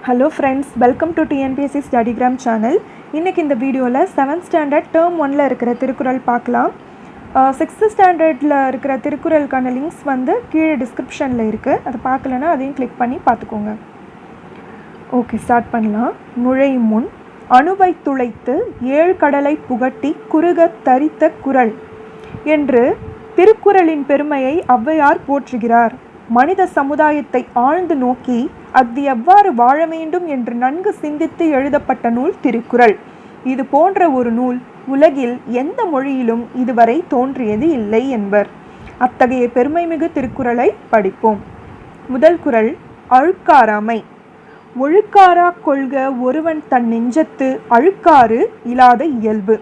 Hello friends, welcome to TNPSC Studygram channel. இன்னைக்கு இந்த வீடியோவில் 7th ஸ்டாண்டர்ட் டேர்ம் 1ல் இருக்கிற திருக்குறள் பார்க்கலாம். 6th ஸ்டாண்டர்டில் இருக்கிற திருக்குறளுக்கான லிங்க்ஸ் வந்து கீழே டிஸ்கிரிப்ஷனில் இருக்குது. அதை பார்க்கலன்னா அதையும் கிளிக் பண்ணி பார்த்துக்கோங்க. ஓகே, ஸ்டார்ட் பண்ணலாம். நுழையும் முன் அணுவை துளைத்து 7 கடலை புகட்டி குறுக தரித்த குறள் என்று திருக்குறளின் பெருமையை ஔவையார் போற்றுகிறார். மனித சமுதாயத்தை ஆழ்ந்து நோக்கி அது எவ்வாறு வாழ வேண்டும் என்று நன்கு சிந்தித்து எழுதப்பட்ட நூல் திருக்குறள். இது போன்ற ஒரு நூல் உலகில் எந்த மொழியிலும் இதுவரை தோன்றியது இல்லை என்பர். அத்தகைய பெருமைமிகு திருக்குறளை படிப்போம். முதல் குறள், அழுக்காராமை. ஒழுக்காரா கொள்க ஒருவன் தன் நெஞ்சத்து அழுக்காறு இல்லாத இயல்பு.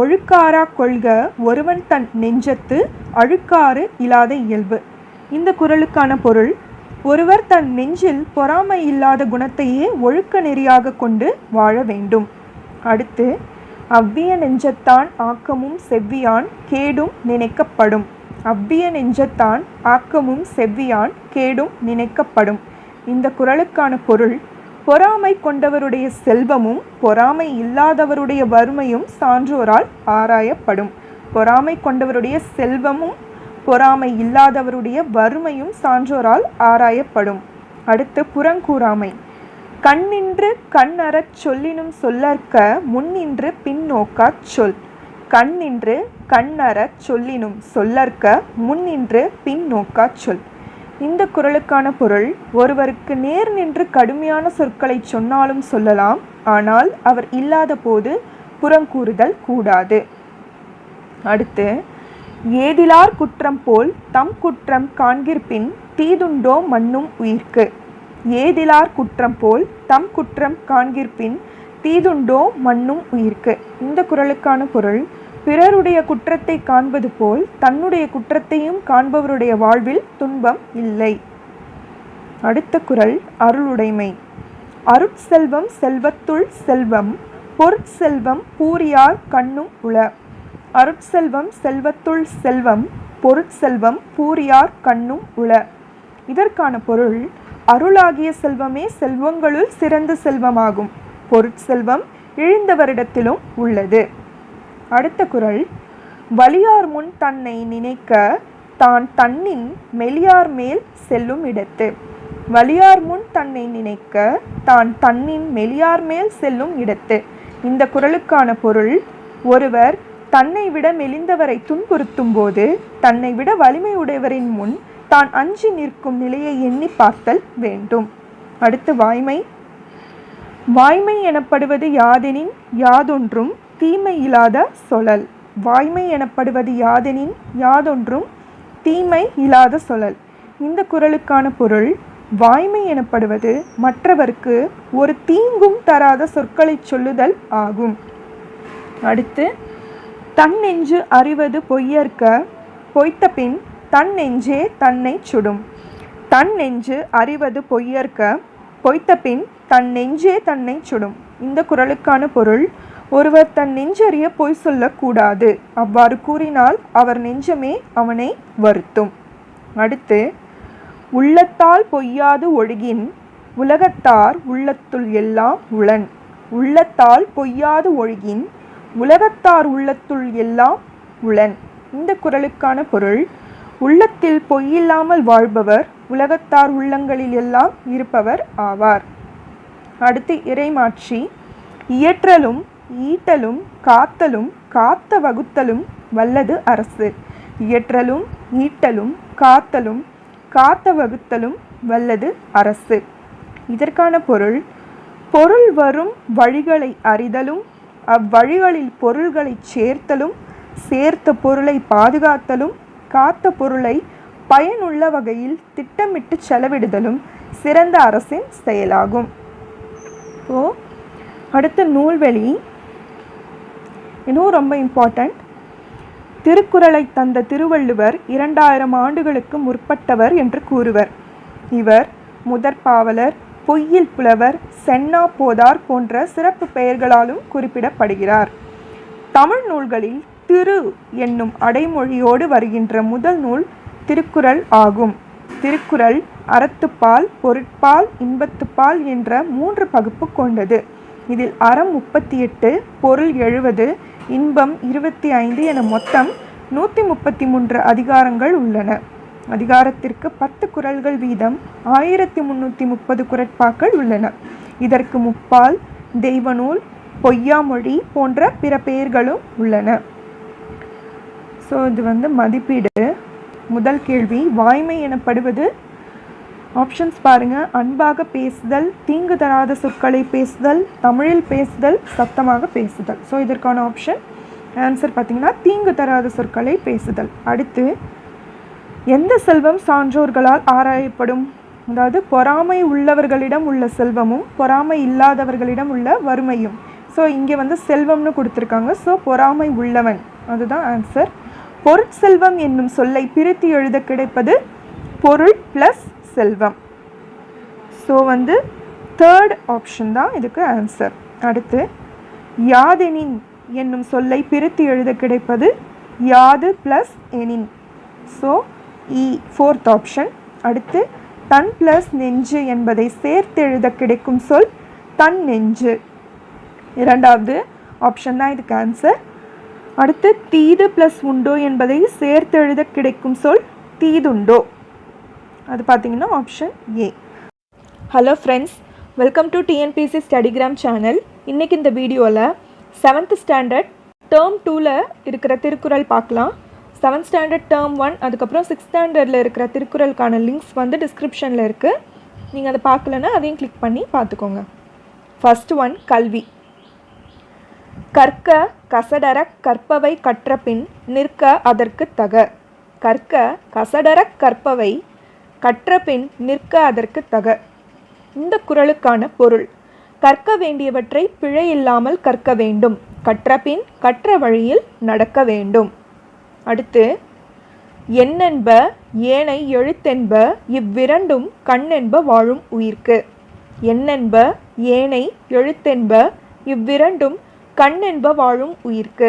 ஒழுக்காரா கொள்க ஒருவன் தன் நெஞ்சத்து அழுக்காறு இல்லாத இயல்பு. இந்த குறளுக்கான பொருள், ஒருவர் தன் நெஞ்சில் பொறாமை இல்லாத குணத்தையே ஒழுக்க நெறியாக கொண்டு வாழ வேண்டும். அடுத்து, அவ்விய நெஞ்சத்தான் ஆக்கமும் செவ்வியான் கேடும் நினைக்கப்படும். அவ்விய நெஞ்சத்தான் ஆக்கமும் செவ்வியான் கேடும் நினைக்கப்படும். இந்த குறளுக்கான பொருள், பொறாமை கொண்டவருடைய செல்வமும் பொறாமை இல்லாதவருடைய வறுமையும் சான்றோரால் ஆராயப்படும். பொறாமை கொண்டவருடைய செல்வமும் பொறாமை இல்லாதவருடைய வறுமையும் சான்றோரால் ஆராயப்படும். அடுத்து, புறங்கூறாமை. கண்ணின்று கண் அறச் சொல்லினும் சொல்லற்க முன்னின்று பின்னோக்கா சொல். கண்ணின்று கண் அறச் சொல்லினும் சொல்லற்க முன்னின்று பின்னோக்கா சொல். இந்த குறளுக்கான பொருள், ஒருவருக்கு நேர் நின்று கடுமையான சொற்களை சொன்னாலும் சொல்லலாம், ஆனால் அவர் இல்லாத போது புறங்கூறுதல் கூடாது. அடுத்து, ஏதிலார் குற்றம் போல் தம் குற்றம் காண்கிற்பின் தீதுண்டோ மன்னும் உயிர்க்கு. ஏதிலார் குற்றம் போல் தம் குற்றம் காண்கிற்பின் தீதுண்டோ மன்னும் உயிர்க்கு. இந்த குறளுக்கான பொருள், பிறருடைய குற்றத்தை காண்பது போல் தன்னுடைய குற்றத்தையும் காண்பவருடைய வாழ்வில் துன்பம் இல்லை. அடுத்த குறள், அருளுடைமை. அருட்செல்வம் செல்வத்துள் செல்வம் பொருட்செல்வம் பூரியார் கண்ணும் உள. அருட்செல்வம் செல்வத்துள் செல்வம் பொருட்செல்வம் பூரியார் கண்ணும் உள. இதற்கான பொருள், அருளாகிய செல்வமே செல்வங்களுள் சிறந்த செல்வமாகும். பொருட்செல்வம் இழிந்தவரிடத்திலும் உள்ளது. அடுத்த குறள், வலியார் முன் தன்னை நினைக்க தான் தன்னின் மெலியார் மேல் செல்லும் இடத்து. வலியார் முன் தன்னை நினைக்க தான் தன்னின் மெலியார் மேல் செல்லும் இடத்து. இந்த குறளுக்கான பொருள், ஒருவர் தன்னை விட மெலிந்தவரை துன்புறுத்தும் போது தன்னை விட வலிமை உடையவரின் முன் தான் அஞ்சி நிற்கும் நிலையை எண்ணி பார்த்தல் வேண்டும். அடுத்து, வாய்மை. வாய்மை எனப்படுவது யாதெனின் யாதொன்றும் தீமை இல்லாத சொலல். வாய்மை எனப்படுவது யாதெனின் யாதொன்றும் தீமை இல்லாத சொலல். இந்த குறளுக்கான பொருள், வாய்மை எனப்படுவது மற்றவருக்கு ஒரு தீங்கும் தராத சொற்களை சொல்லுதல் ஆகும். அடுத்து, தன் நெஞ்சு அறிவது பொய்யற்க பொய்த்த பின் தன் நெஞ்சே தன்னை சுடும். தன் நெஞ்சு அறிவது பொய்யற்க பொய்த்த பின் தன் நெஞ்சே தன்னை சுடும். இந்த குறளுக்கான பொருள், ஒருவர் தன் நெஞ்சறிய பொய் சொல்லக்கூடாது. அவ்வாறு கூறினால் அவர் நெஞ்சமே அவனை வருத்தும். அடுத்து, உள்ளத்தால் பொய்யாது ஒழுகின் உலகத்தார் உள்ளத்துள் எல்லாம் உளன். உள்ளத்தால் பொய்யாது ஒழுகின் உலகத்தார் உள்ளத்துள் எல்லாம் உளன். இந்த குறளுக்கான பொருள், உள்ளத்தில் பொய்யில்லாமல் வாழ்பவர் உலகத்தார் உள்ளங்களில் எல்லாம் இருப்பவர் ஆவார். அடுத்து, இறைமாட்சி. இயற்றலும் ஈட்டலும் காத்தலும் காத்த வகுத்தலும் வல்லது அரசு. இயற்றலும் ஈட்டலும் காத்தலும் காத்த வகுத்தலும் வல்லது அரசு. இதற்கான பொருள், பொருள் வரும் வழிகளை அறிதலும் அவ்வழிகளில் பொருள்களை சேர்த்தலும் சேர்த்த பொருளை பாதுகாத்தலும் காத்த பொருளை பயனுள்ள வகையில் திட்டமிட்டு செலவிடுதலும் சிறந்த அரசின் செயலாகும். அடுத்த நூல்வெளி இன்னும் ரொம்ப இம்பார்ட்டண்ட். திருக்குறளை தந்த திருவள்ளுவர் 2000 ஆண்டுகளுக்கு முற்பட்டவர் என்று கூறுவர். இவர் முதற்பாவலர், பொய்யில் புலவர், சென்னா போதார் போன்ற சிறப்பு பெயர்களாலும் குறிப்பிடப்படுகிறார். தமிழ் நூல்களில் திரு என்னும் அடைமொழியோடு வருகின்ற முதல் நூல் திருக்குறள் ஆகும். திருக்குறள் அறத்துப்பால், பொருட்பால், இன்பத்துப்பால் என்ற 3 பகுப்பு கொண்டது. இதில் அறம் 38, பொருள் 70, இன்பம் 25 என மொத்தம் 133 அதிகாரங்கள் உள்ளன. அதிகாரத்திற்கு 10 குறள்கள் வீதம் 1330 குறட்பாக்கள் உள்ளன. இதற்கு முப்பால், தெய்வநூல், பொய்யாமொழி போன்ற பிற பெயர்களும் உள்ளன. ஸோ இது மதிப்பீடு. முதல் கேள்வி, வாய்மை எனப்படுவது ஆப்ஷன்ஸ் பாருங்கள். அன்பாக பேசுதல், தீங்கு தராத சொற்களை பேசுதல், தமிழில் பேசுதல், சத்தமாக பேசுதல். ஸோ இதற்கான ஆப்ஷன் ஆன்சர் பார்த்திங்கன்னா தீங்கு தராத சொற்களை பேசுதல். அடுத்து, எந்த செல்வம் சான்றோர்களால் ஆராயப்படும்? அதாவது பொறாமை உள்ளவர்களிடம் உள்ள செல்வமும் பொறாமை இல்லாதவர்களிடம் உள்ள வறுமையும். ஸோ இங்கே செல்வம்னு கொடுத்துருக்காங்க. ஸோ பொறாமை உள்ளவன், அதுதான் ஆன்சர். பொருட்செல்வம் என்னும் சொல்லை பிரித்து எழுத கிடைப்பது பொருள் ப்ளஸ் செல்வம். ஸோ தேர்ட் ஆப்ஷன் தான் இதுக்கு ஆன்சர். அடுத்து, யாதெனின் என்னும் சொல்லை பிரித்து எழுத கிடைப்பது யாது ப்ளஸ் எனின். ஸோ இ, ஃபோர்த் ஆப்ஷன். அடுத்து, தன் ப்ளஸ் நெஞ்சு என்பதை சேர்த்து எழுத கிடைக்கும் சொல் தன் நெஞ்சு, இரண்டாவது ஆப்ஷன் தான் இதுக்கு ஆன்சர். அடுத்து, தீது ப்ளஸ் உண்டோ என்பதை சேர்த்து எழுத கிடைக்கும் சொல் தீதுண்டோ, அது பார்த்திங்கன்னா option A. Hello friends, welcome to TNPSC Studygram channel. இன்றைக்கி இந்த வீடியோவில் 7th ஸ்டாண்டர்ட் டேர்ம் 2ல் இருக்கிற திருக்குறள் பார்க்கலாம். 7th ஸ்டாண்டர்ட் டேர்ம் 1, அதுக்கப்புறம் 6th ஸ்டாண்டர்டில் இருக்கிற திருக்குறளுக்கான லிங்க்ஸ் டிஸ்கிரிப்ஷனில் இருக்குது. நீங்கள் அதை பார்க்கலன்னா அதையும் கிளிக் பண்ணி பார்த்துக்கோங்க. ஃபர்ஸ்ட் ஒன், கல்வி. கற்க கசடரக் கற்பவை கற்றபின் நிற்க அதற்கு தக. கற்க கசடரக் கற்பவை கற்றபின் நிற்க அதற்கு தக. இந்த குறளுக்கான பொருள்: கற்க வேண்டியவற்றை பிழை இல்லாமல் கற்க வேண்டும், கற்றபின் கற்ற வழியில் நடக்க வேண்டும். அடுத்து, எண்ணென்ப ஏனை எழுத்தென்ப இவ்விரண்டும் கண்ணென்ப வாழும் உயிர்க்கு. எண்ணென்ப ஏனை எழுத்தென்ப இவ்விரண்டும் கண்ணென்ப வாழும் உயிர்க்கு.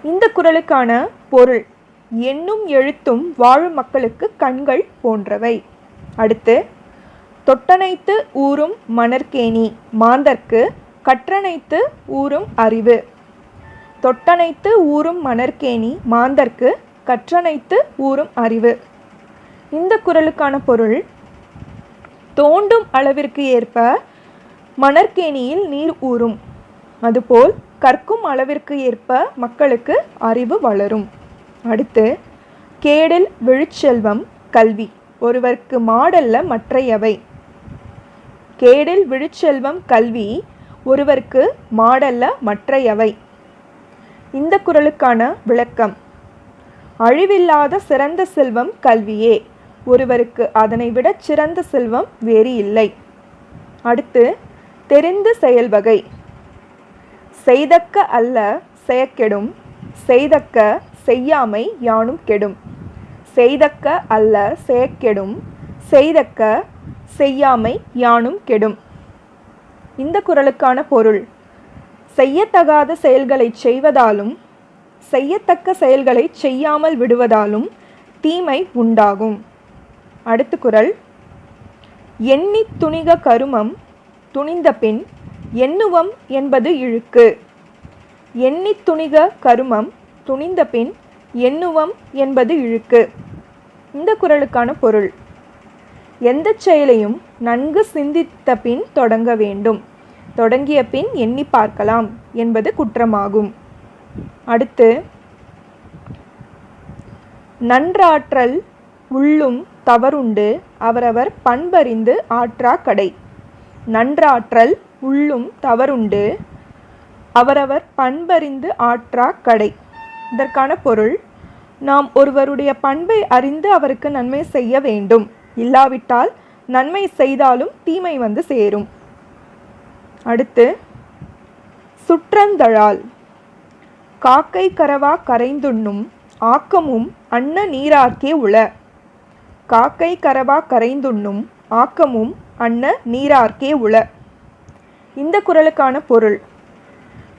இந்த குறளுக்கான பொருள்: எண்ணும் எழுத்தும் வாழும் மக்களுக்கு கண்கள் போன்றவை. அடுத்து, தொட்டனைத்து ஊரும் மணற்கேணி மாந்தர்க்கு கற்றனைத்து ஊரும் அறிவு. தொட்டனைத்து ஊரும் மணற்கேணி மாந்தர்க்கு கற்றனைத்து ஊரும் அறிவு. இந்த குறளுக்கான பொருள்: தோண்டும் அளவிற்கு ஏற்ப மணற்கேணியில் நீர் ஊறும், அதுபோல் கற்கும் அளவிற்கு ஏற்ப மக்களுக்கு அறிவு வளரும். அடுத்து, கேடில் விழுச்செல்வம் கல்வி, ஒருவர்க்கு மாடல்ல மற்றையவை. கேடில் விழுச்செல்வம் கல்வி, ஒருவர்க்கு மாடல்ல மற்றையவை. இந்த குறளுக்கான விளக்கம்: அழிவில்லாத சிறந்த செல்வம் கல்வியே, ஒருவருக்கு அதனை விட சிறந்த செல்வம் வேறு இல்லை. அடுத்து, தெரிந்து செயல்வகை. செய்தக்க அல்ல செயக்கெடும், செய்தக்க செய்யாமை யானும் கெடும். செய்தக்க அல்ல செயக்கெடும், செய்தக்க செய்யாமை யானும் கெடும். இந்த குறளுக்கான பொருள்: செய்யத்தகாத செயல்களை செய்வதாலும் செய்யத்தக்க செயல்களை செய்யாமல் விடுவதாலும் தீமை உண்டாகும். அடுத்த குறள்: எண்ணி துணிக கருமம் துணிந்த பின் எண்ணுவம் என்பது இழுக்கு. எண்ணி துணிக கருமம் துணிந்த பின் எண்ணுவம் என்பது இழுக்கு. இந்த குறளுக்கான பொருள்: எந்த செயலையும் நன்கு சிந்தித்த பின் தொடங்க வேண்டும், தொடங்கிய பின் எண்ணி பார்க்கலாம் என்பது குற்றமாகும். அடுத்து, நன்றாற்றல் உள்ளும் தவறுண்டு அவரவர் பண்பறிந்து ஆற்றா கடை. நன்றாற்றல் உள்ளும் தவறுண்டு அவரவர் பண்பறிந்து ஆற்றா கடை. இதற்கான பொருள்: நாம் ஒருவருடைய பண்பை அறிந்து அவருக்கு நன்மை செய்ய வேண்டும், இல்லாவிட்டால் நன்மை செய்தாலும் தீமை சேரும். அடுத்து, சுற்றந்தழால். காக்கை கரவா கரைந்துண்ணும் ஆக்கமும் அன்ன நீரார்க்கே உள. காக்கை கரவா கரைந்துண்ணும் ஆக்கமும் அன்ன நீரார்க்கே உள. இந்த குறளுக்கான பொருள்: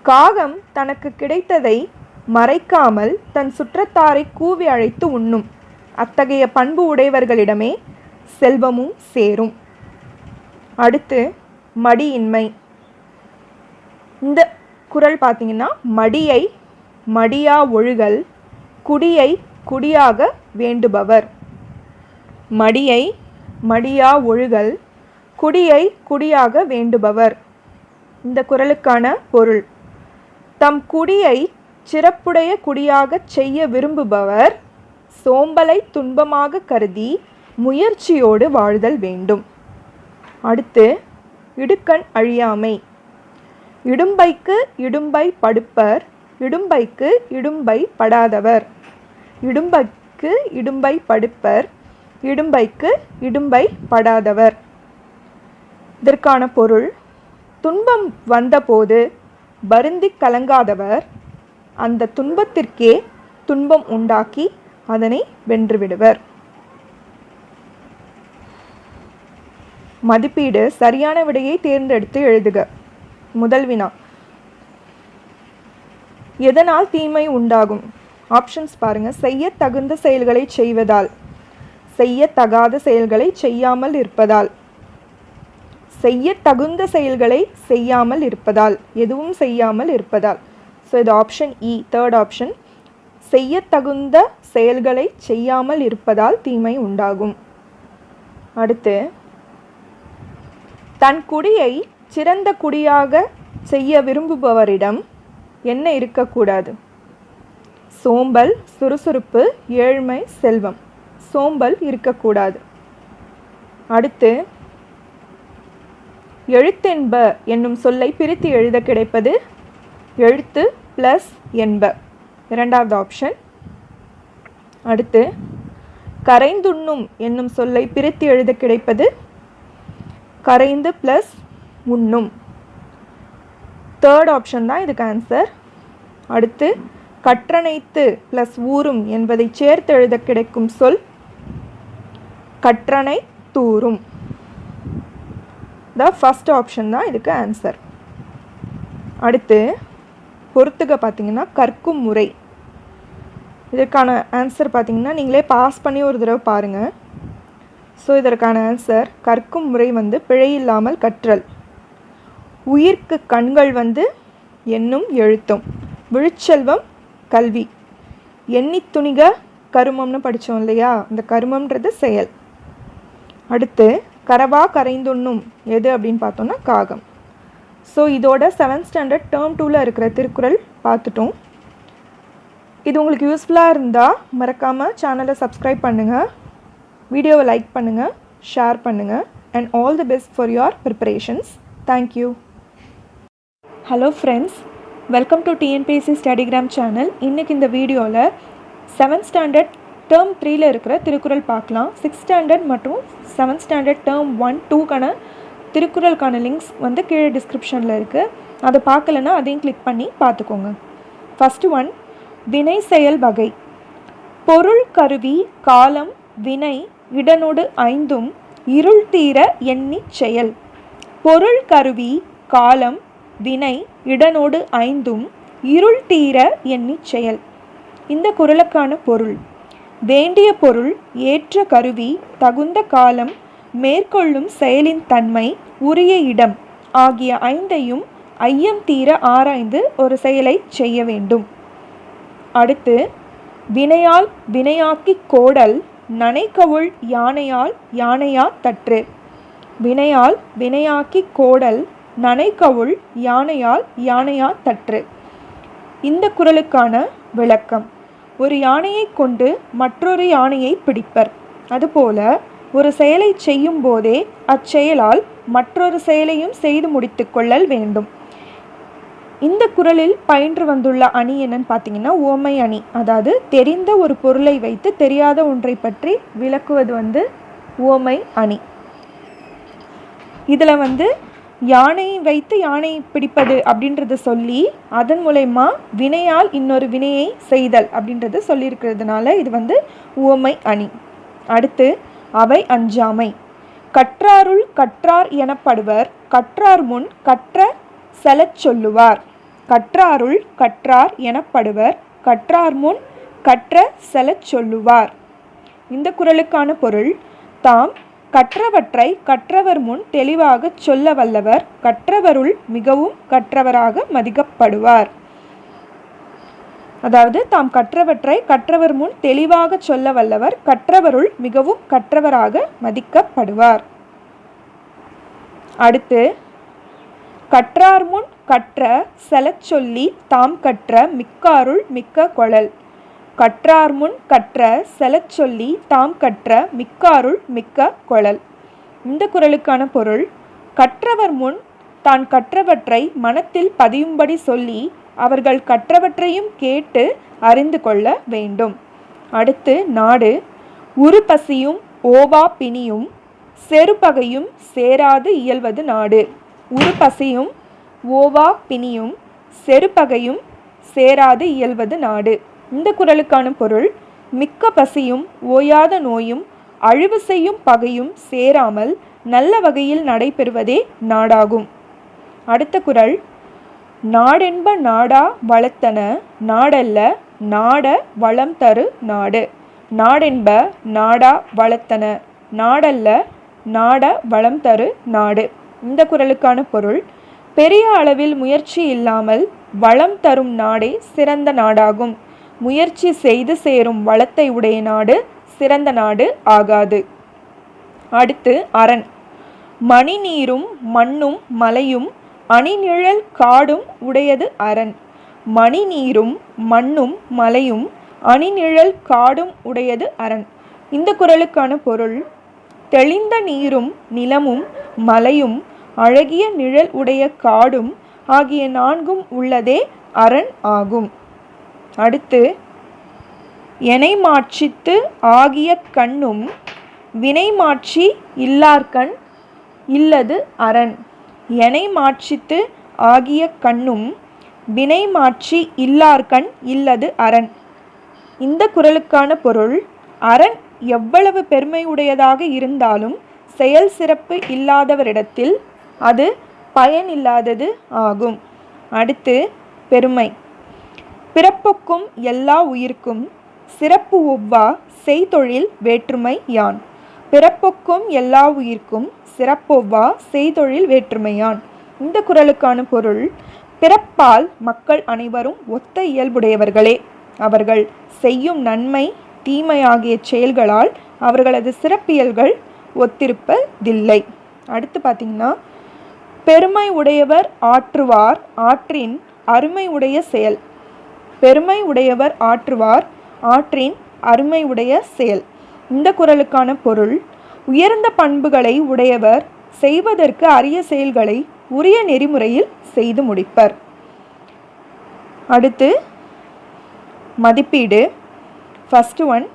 காகம் தனக்கு கிடைத்ததை மறைக்காமல் தன் சுற்றத்தாரை கூவி அழைத்து உண்ணும், அத்தகைய பண்பு உடையவர்களிடமே செல்வமும் சேரும். அடுத்து மடியின்மை. இந்த குறள் பார்த்தீங்கன்னா, மடியை மடியா ஒழுகல், குடியை குடியாக வேண்டுபவர். மடியை மடியா ஒழுகல், குடியை குடியாக வேண்டுபவர். இந்த குறளுக்கான பொருள்: தம் குடியை சிறப்புடைய குடியாகச் செய்ய விரும்புபவர் சோம்பலை துன்பமாக கருதி முயற்சியோடு வாழ்தல் வேண்டும். அடுத்து இடுக்கண் அழியாமை. இடும்பைக்கு இடும்பை படுப்பர், இடும்பைக்கு இடும்பை படாதவர். இடும்பைக்கு இடும்பை படுப்பர், இடும்பைக்கு இடும்பை படாதவர். இதற்கான பொருள்: துன்பம் வந்தபோது வருந்தி கலங்காதவர் அந்த துன்பத்திற்கே துன்பம் உண்டாக்கி அதனை வென்றுவிடுவர். மதிப்பீடு. சரியான விடையை தேர்ந்தெடுத்து எழுதுக. முதல் வினா: எதனால் தீமை உண்டாகும்? ஆப்ஷன்ஸ் பாருங்க. செய்ய தகுந்த செயல்களை செய்வதால், செய்ய தகாத செயல்களை செய்யாமல் இருப்பதால், செய்ய தகுந்த செயல்களை செய்யாமல் இருப்பதால், எதுவும் செய்யாமல் இருப்பதால். ஸோ இது ஆப்ஷன் இ, தேர்ட் ஆப்ஷன். செய்ய தகுந்த செயல்களை செய்யாமல் இருப்பதால் தீமை உண்டாகும். அடுத்து, தன் குடியை சிறந்த குடியாக செய்ய விரும்புபவரிடம் என்ன இருக்கக்கூடாது? சோம்பல், சுறுசுறுப்பு, ஏழ்மை, செல்வம். சோம்பல் இருக்கக்கூடாது. அடுத்து, எழுத்தென்ப என்னும் சொல்லை பிரித்து எழுத கிடைப்பது எழுத்து ப்ளஸ் என்ப, இரண்டாவது ஆப்ஷன். அடுத்து, கரைந்துண்ணும் என்னும் சொல்லை பிரித்து எழுத கிடைப்பது கரைந்து ப்ளஸ் உண்ணும், தேர்ட் ஆப்ஷன் தான் இதுக்கு ஆன்சர். அடுத்து, கற்றனைத்து ப்ளஸ் ஊறும் என்பதை சேர்த்து எழுத கிடைக்கும் சொல் கற்றனை தூறும். த ஃபர்ஸ்ட் ஆப்ஷன் தான் இதுக்கு ஆன்சர். அடுத்து பொறுத்துக பார்த்தீங்கன்னா, கற்கும் முறை. இதற்கான ஆன்சர் பார்த்தீங்கன்னா, நீங்களே பாஸ் பண்ணி ஒரு தடவை பாருங்கள். ஸோ இதற்கான ஆன்சர் கற்கும் முறை பிழையில்லாமல் கற்றல். உயிர்க்கு கண்கள் எண்ணும் எழுத்தும். விழுச்செல்வம் கல்வி. எண்ணி துணிக கருமம்னு படித்தோம் இல்லையா, அந்த கருமம்ன்றது செயல். அடுத்து, கரவா கரைந்துண்ணும் எது அப்படின்னு பார்த்தோம்னா காகம். ஸோ இதோட 7th ஸ்டாண்டர்ட் டேர்ம் 2ல் இருக்கிற திருக்குறள் பார்த்துட்டோம். இது உங்களுக்கு யூஸ்ஃபுல்லாக இருந்தால் மறக்காமல் சேனலை சப்ஸ்கிரைப் பண்ணுங்கள், வீடியோவை லைக் பண்ணுங்கள், ஷேர் பண்ணுங்கள். And all the best for your preparations. Thank you. Hello friends, welcome to TNPSC Studygram channel. இன்றைக்கி இந்த வீடியோவில் 7th ஸ்டாண்டர்ட் டேர்ம் 3ல் இருக்கிற திருக்குறள் பார்க்கலாம். 6th ஸ்டாண்டர்ட் மற்றும் 7th ஸ்டாண்டர்ட் டேர்ம் 1, 2க்கான திருக்குறளுக்கான லிங்க்ஸ் கீழே டிஸ்கிரிப்ஷனில் இருக்குது. அதை பார்க்கலன்னா அதையும் கிளிக் பண்ணி பார்த்துக்கோங்க. ஃபஸ்ட்டு ஒன், வினை செயல் வகை. பொருள், கருவி, காலம், வினை, இடனோடு ஐந்தும் இருள் தீர எண்ணி செயல். பொருள், கருவி, காலம், வினை, இடனோடு ஐந்தும் இருள் தீர எண்ணி செயல். இந்த குறளுக்கான பொருள்: வேண்டிய பொருள், ஏற்ற கருவி, தகுந்த காலம், மேற்கொள்ளும் செயலின் தன்மை, உரிய இடம் ஆகிய ஐந்தையும் ஐயம் தீர ஆராய்ந்து ஒரு செயலை செய்ய வேண்டும். அடுத்து, வினையால் வினையாக்கி கோடல், நனைக்கவுள் யானையால் யானையா தற்று. வினையால் வினையாக்கி கோடல், நனைக்கவுள் யானையால் யானையா தற்று. இந்த குறளுக்கான விளக்கம்: ஒரு யானையை கொண்டு மற்றொரு யானையை பிடிப்பர். அதுபோல ஒரு செயலை செய்யும் போதே அச்செயலால் மற்றொரு செயலையும் செய்து முடித்து கொள்ளல் வேண்டும். இந்த குறளில் பயின்று வந்துள்ள அணி என்னன்னு பார்த்தீங்கன்னா, உவமை அணி. அதாவது தெரிந்த ஒரு பொருளை வைத்து தெரியாத ஒன்றை பற்றி விளக்குவது உவமை அணி. இதில் யானையை வைத்து யானை பிடிப்பது அப்படின்றத சொல்லி அதன் மூலயமா வினையால் இன்னொரு வினையை செய்தல் அப்படின்றது சொல்லியிருக்கிறதுனால இது உவமை அணி. அடுத்து, அவை அஞ்சாமை. கற்றாருள் கற்றார் எனப்படுவர், கற்றார் முன் கற்ற செலச் சொல்லுவார். கற்றாருள் கற்றார் எனப்படுவர், கற்றார் முன் கற்ற செலச் சொல்லுவார். இந்த குறளுக்கான பொருள்: தாம் கற்றவற்றை கற்றவர் முன் தெளிவாக சொல்ல வல்லவர் கற்றவருள் மிகவும் கற்றவராக மதிக்கப்படுவார். அதாவது தாம் கற்றவற்றை கற்றவர் முன் தெளிவாக சொல்ல வல்லவர் கற்றவருள் மிகவும் கற்றவராக மதிக்கப்படுவார். அடுத்து, கற்றார் முன் கற்ற செலச் சொல்லி தாம் கற்ற மிக்காருள் மிக்க கொளல். கற்றார் முன் கற்ற செலச் சொல்லி தாம் கற்ற மிக்காருள் மிக்க கொளல். இந்த குறளுக்கான பொருள்: கற்றவர் முன் தான் கற்றவற்றை மனத்தில் பதியும்படி சொல்லி அவர்கள் கற்றவற்றையும் கேட்டு அறிந்து கொள்ள வேண்டும். அடுத்து, நாடு: உரு பசியும் ஓவா பிணியும் செருப்பகையும் சேராது இயல்வது நாடு. உரு பசியும் ஓவா பிணியும் செருப்பகையும் சேராது இயல்வது நாடு. இந்த குறளுக்கான பொருள்: மிக்க பசியும் ஓயாத நோயும் அழிவு செய்யும் பகையும் சேராமல் நல்ல வகையில் நடைபெறுவதே நாடாகும். அடுத்த குறள்: நாடென்ப நாடா வளத்தன நாடல்ல நாட வளம் தரு நாடு. நாடென்ப நாடா வளத்தன நாடல்ல நாட வளம் தரு நாடு. இந்த குறளுக்கான பொருள்: பெரிய அளவில் முயற்சி இல்லாமல் வளம் தரும் நாடே சிறந்த நாடாகும். முயற்சி செய்து சேரும் வளத்தை உடைய நாடு சிறந்த நாடு ஆகாது. அடுத்து, அரண்: மணி நீரும் மண்ணும் மலையும் அணிநிழல் காடும் உடையது அரண். மணி நீரும் மண்ணும் மலையும் அணிநிழல் காடும் உடையது அரண். இந்த குறளுக்கான பொருள்: தெளிந்த நீரும் நிலமும் மலையும் அழகிய நிழல் உடைய காடும் ஆகிய நான்கும் உள்ளதே அரண் ஆகும். அடுத்து, எனை மாட்சித்து ஆகிய கண்ணும் வினை மாட்சி இல்லார்கண் இல்லது அரண். எனை மாட்சித்து ஆகிய கண்ணும் வினை மாட்சி இல்லார்கண் இல்லது அரண். இந்த குறளுக்கான பொருள்: அரண் எவ்வளவு பெருமையுடையதாக இருந்தாலும் செயல் சிறப்பு இல்லாதவரிடத்தில் அது பயனில்லாதது ஆகும். அடுத்து, பெருமை: பிறப்புக்கும் எல்லா உயிர்க்கும் சிறப்பு ஒவ்வா செய்தொழில் வேற்றுமை யான். பிறப்புக்கும் எல்லா உயிர்க்கும் சிறப்பொவ்வா செய்தொழில் வேற்றுமையான். இந்த குறளுக்கான பொருள்: பிறப்பால் மக்கள் அனைவரும் ஒத்த இயல்புடையவர்களே. அவர்கள் செய்யும் நன்மை தீமை ஆகிய செயல்களால் அவர்களது சிறப்பியல்கள் ஒத்திருப்பதில்லை. அடுத்து பார்த்திங்கன்னா, பெருமை உடையவர் ஆற்றுவார் ஆற்றின் அருமை உடைய செயல். பெருமை உடையவர் ஆற்றுவார் ஆற்றின் அருமை உடைய செயல். இந்த குறளுக்கான பொருள்: உயர்ந்த பண்புகளை உடையவர் செய்வதற்கு அரிய செயல்களை உரிய நெறிமுறையில் செய்து முடிப்பர். அடுத்து, மதிப்பீடு. ஃபர்ஸ்ட் ஒன்: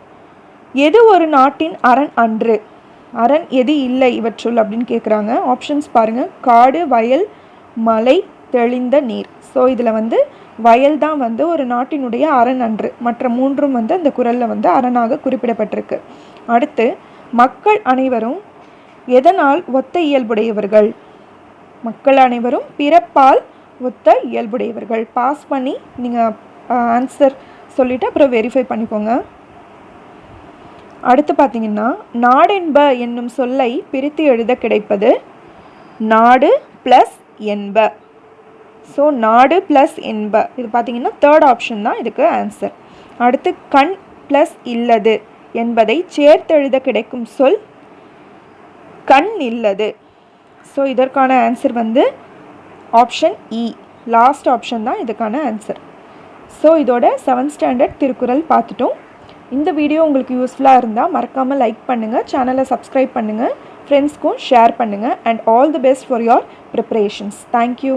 எது ஒரு நாட்டின் அரண் அன்று? அரண் எது இல்லை இவற்றுள் அப்படின்னு கேட்குறாங்க. ஆப்ஷன்ஸ் பாருங்கள்: காடு, வயல், மலை, தெளிந்த நீர். ஸோ இதில் வயல் தான் ஒரு நாட்டினுடைய அரண் அன்று. மற்ற மூன்றும் அந்த குறளில் அரணாக குறிப்பிடப்பட்டிருக்கு. அடுத்து, மக்கள் அனைவரும் எதனால் ஒத்த இயல்புடையவர்கள்? மக்கள் அனைவரும் பிறப்பால் ஒத்த இயல்புடையவர்கள். பாஸ் பண்ணி நீங்கள் ஆன்சர் சொல்லிவிட்டு அப்புறம் வெரிஃபை பண்ணிக்கோங்க. அடுத்து பார்த்தீங்கன்னா, நாடென்ப என்னும் சொல்லை பிரித்து எழுத கிடைப்பது நாடு ப்ளஸ் என்ப. ஸோ நாடு ப்ளஸ் என்ப இது பார்த்தீங்கன்னா தேர்ட் ஆப்ஷன் தான் இதுக்கு ஆன்சர். அடுத்து, கண் ப்ளஸ் இல்லது என்பதை சேர்த்தெழுத கிடைக்கும் சொல் கண் இல்லது. ஸோ இதற்கான ஆன்சர் ஆப்ஷன் இ, லாஸ்ட் ஆப்ஷன் தான் இதுக்கான ஆன்சர். ஸோ இதோட 7th ஸ்டாண்டர்ட் திருக்குறள் பார்த்துட்டோம். இந்த வீடியோ உங்களுக்கு யூஸ்ஃபுல்லாக இருந்தால் மறக்காமல் லைக் பண்ணுங்கள், சேனலை சப்ஸ்கிரைப் பண்ணுங்கள், ஃப்ரெண்ட்ஸ்க்கும் ஷேர் பண்ணுங்கள். And all the best for your preparations. Thank you.